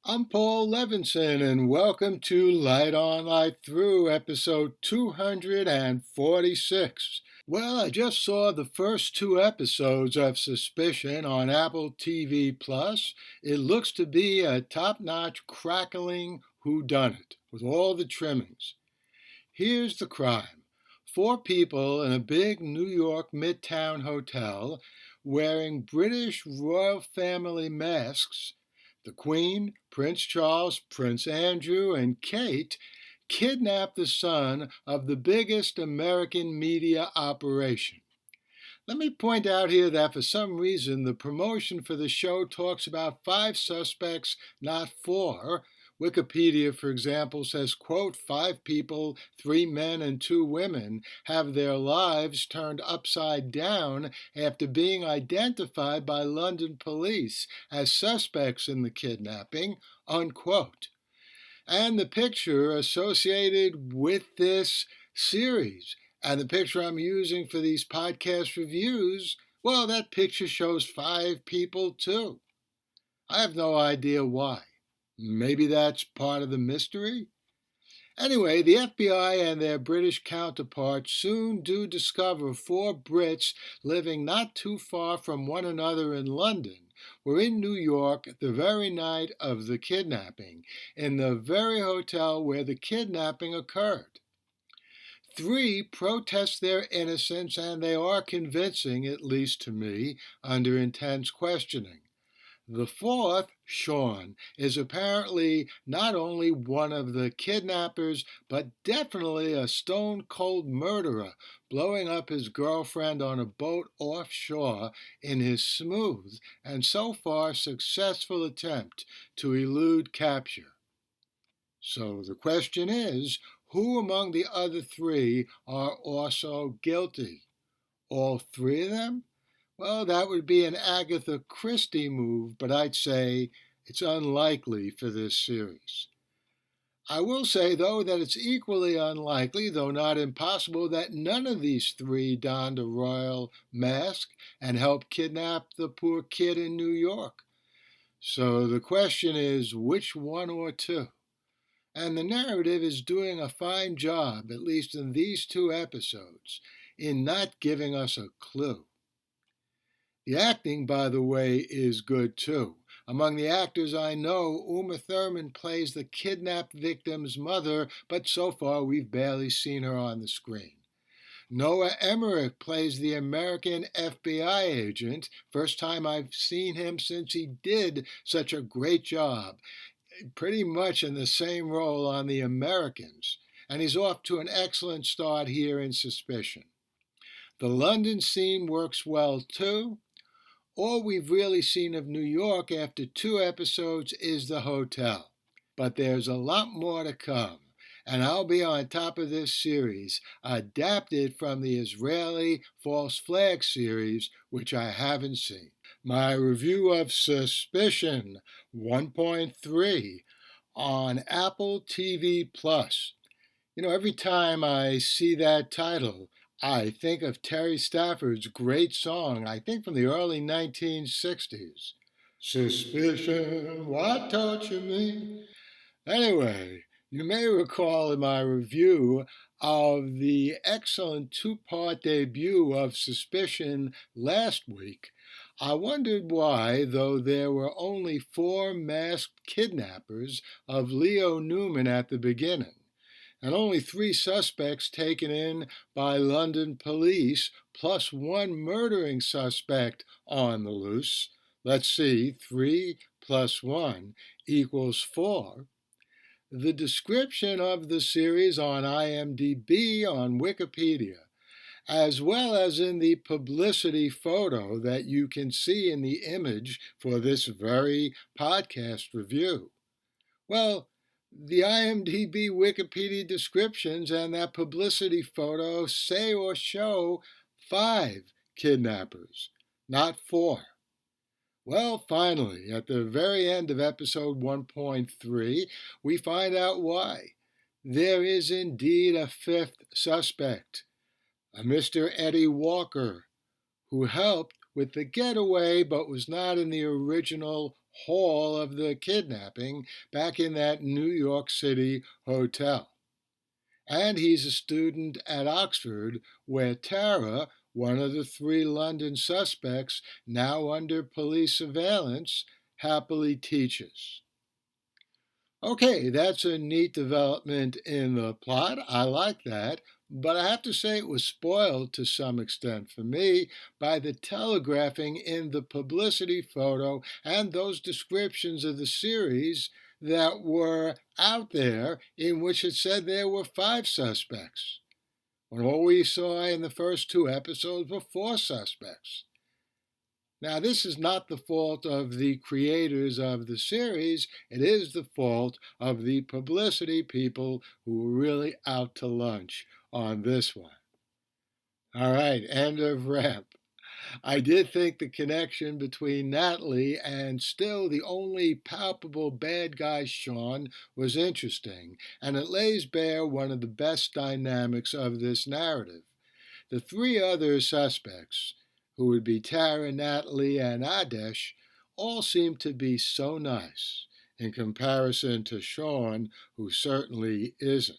I'm Paul Levinson, and welcome to Light On Light Through, episode 246. Well, I just saw the first two episodes of Suspicion on Apple TV Plus. It looks to be a top-notch, crackling whodunit with all the trimmings. Here's the crime. Four people in a big New York Midtown hotel wearing British royal family masks, the Queen, Prince Charles, Prince Andrew, and Kate, kidnapped the son of the biggest American media operation. Let me point out here that for some reason the promotion for the show talks about five suspects, not four. Wikipedia, for example, says, quote, five people, three men and two women, have their lives turned upside down after being identified by London police as suspects in the kidnapping, unquote. And the picture associated with this series and the picture I'm using for these podcast reviews, well, that picture shows five people too. I have no idea why. Maybe that's part of the mystery? Anyway, the FBI and their British counterparts soon do discover four Brits living not too far from one another in London were in New York the very night of the kidnapping, in the very hotel where the kidnapping occurred. Three protest their innocence, and they are convincing, at least to me, under intense questioning. The fourth, Sean, is apparently not only one of the kidnappers, but definitely a stone-cold murderer, blowing up his girlfriend on a boat offshore in his smooth and so far successful attempt to elude capture. So the question is, who among the other three are also guilty? All three of them? Well, that would be an Agatha Christie move, but I'd say it's unlikely for this series. I will say, though, that it's equally unlikely, though not impossible, that none of these three donned a royal mask and helped kidnap the poor kid in New York. So the question is, which one or two? And the narrative is doing a fine job, at least in these two episodes, in not giving us a clue. The acting, by the way, is good too. Among the actors I know, Uma Thurman plays the kidnapped victim's mother, but so far we've barely seen her on the screen. Noah Emmerich plays the American FBI agent. First time I've seen him since he did such a great job, pretty much in the same role on The Americans. And he's off to an excellent start here in Suspicion. The London scene works well too. All we've really seen of New York after two episodes is the hotel. But there's a lot more to come, and I'll be on top of this series, adapted from the Israeli False Flag series, which I haven't seen. My review of Suspicion 1.3 on Apple TV Plus. Every time I see that title, I think of Terry Stafford's great song, I think from the early 1960s. Suspicion, what torture me? Anyway, you may recall in my review of the excellent two-part debut of Suspicion last week, I wondered why, though there were only four masked kidnappers of Leo Newman at the beginning, and only three suspects taken in by London police, plus one murdering suspect on the loose. Let's see, 3 plus 1 equals 4. The description of the series on IMDb, on Wikipedia, as well as in the publicity photo that you can see in the image for this very podcast review. Well, the IMDb Wikipedia descriptions and that publicity photo say or show 5 kidnappers, not 4. Well, finally, at the very end of episode 1.3, we find out why. There is indeed a fifth suspect, a Mr. Eddie Walker, who helped with the getaway but was not in the original hall of the kidnapping back in that New York City hotel. And he's a student at Oxford, where Tara, one of the 3 London suspects now under police surveillance, happily teaches. Okay, that's a neat development in the plot. I like that. But I have to say it was spoiled to some extent for me by the telegraphing in the publicity photo and those descriptions of the series that were out there in which it said there were 5 suspects, when all we saw in the first 2 episodes were 4 suspects. Now, this is not the fault of the creators of the series. It is the fault of the publicity people who were really out to lunch on this one. All right, end of rant. I did think the connection between Natalie and still the only palpable bad guy, Sean, was interesting, and it lays bare one of the best dynamics of this narrative. The 3 other suspects, who would be Tara, Natalie, and Adesh, all seem to be so nice in comparison to Sean, who certainly isn't.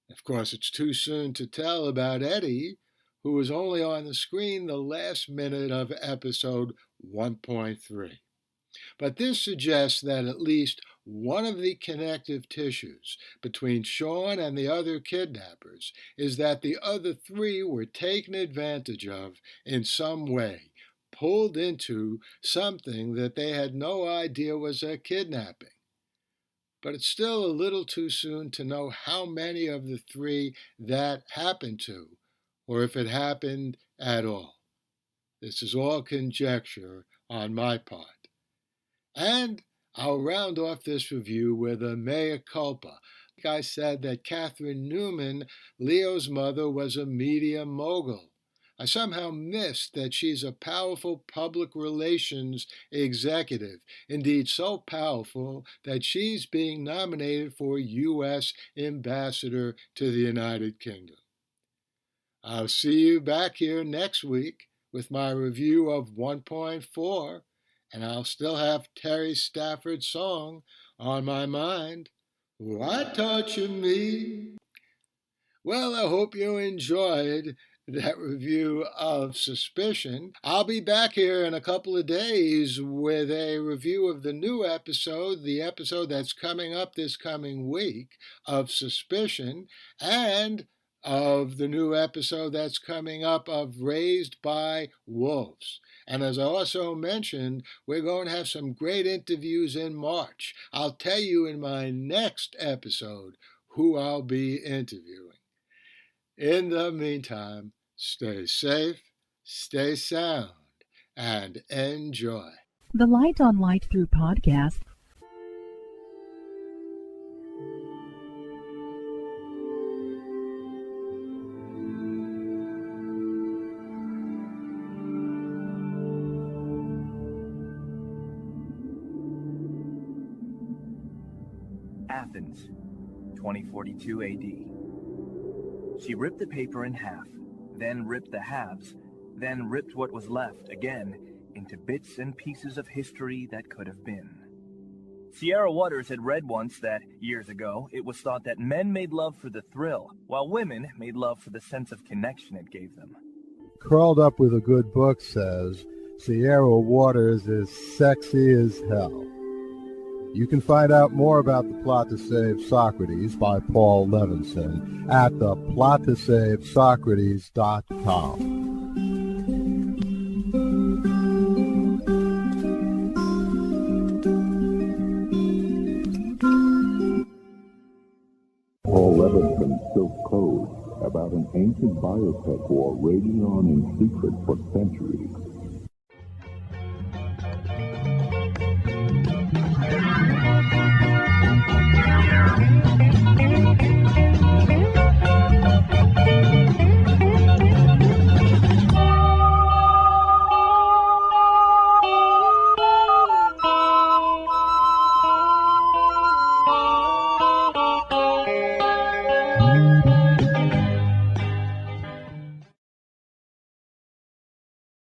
Of course, it's too soon to tell about Eddie, who was only on the screen the last minute of episode 1.3. But this suggests that at least one of the connective tissues between Sean and the other kidnappers is that the other 3 were taken advantage of in some way, pulled into something that they had no idea was a kidnapping. But it's still a little too soon to know how many of the 3 that happened to, or if it happened at all. This is all conjecture on my part. And I'll round off this review with a mea culpa. I said that Catherine Newman, Leo's mother, was a media mogul. I somehow missed that she's a powerful public relations executive, indeed so powerful that she's being nominated for U.S. Ambassador to the United Kingdom. I'll see you back here next week with my review of 1.4, and I'll still have Terry Stafford's song on my mind. Why torture me? Well, I hope you enjoyed that review of Suspicion. I'll be back here in a couple of days with a review of the new episode, the episode that's coming up this coming week of Suspicion, and of the new episode that's coming up of Raised by Wolves. And as I also mentioned, we're going to have some great interviews in March. I'll tell you in my next episode who I'll be interviewing. In the meantime, stay safe, stay sound, and enjoy. The Light on Light Through podcast. Athens, 2042 AD. She ripped the paper in half, then ripped the halves, then ripped what was left again into bits and pieces of history that could have been. Sierra Waters had read once that, years ago, it was thought that men made love for the thrill, while women made love for the sense of connection it gave them. Curled Up with a Good Book says, Sierra Waters is sexy as hell. You can find out more about The Plot to Save Socrates by Paul Levinson at theplottoSaveSocrates.com. Paul Levinson's Silk Code, about an ancient biotech war raging on in secret for centuries.